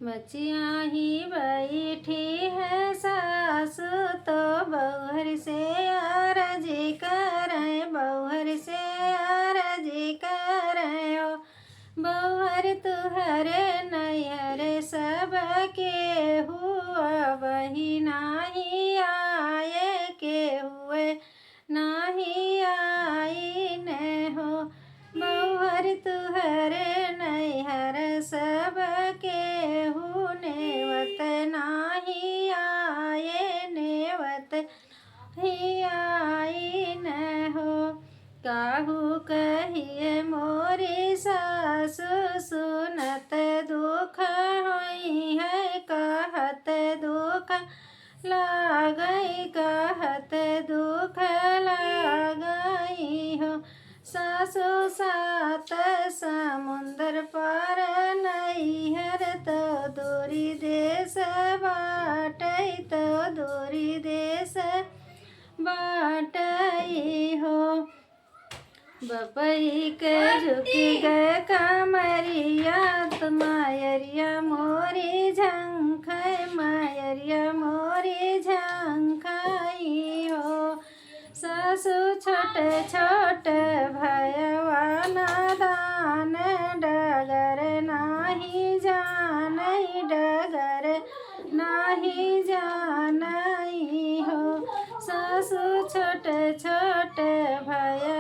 बचिया ही बैठी है सासु तो बउहर से अर्जी करे, बउहर से अर्जी करे ओ बउहर तुहरे नैहर सबके हुआ वही नाही आए के हुए नाही आई ने हो बउहर तुहरे नैहर सबके हु नेवत नाही आए नेवत ही आई न हो काहू कहिए मोरी सासु सुनत दुख होई है कहत दुख लागई कहत दुख लागई हो सासु सात समुंदर पार नैहर तो दूरी देश बाटई तो दूरी देश बाटई हो बपई के झुकी गए कमरिया तो मायरिया मोरी झंख मायरिया मोरी झंखाई हो सासु छोटे छोटे भयवा नादान डगर नाही जानई डगर नाही जानई हो सासु छोटे छोटे भय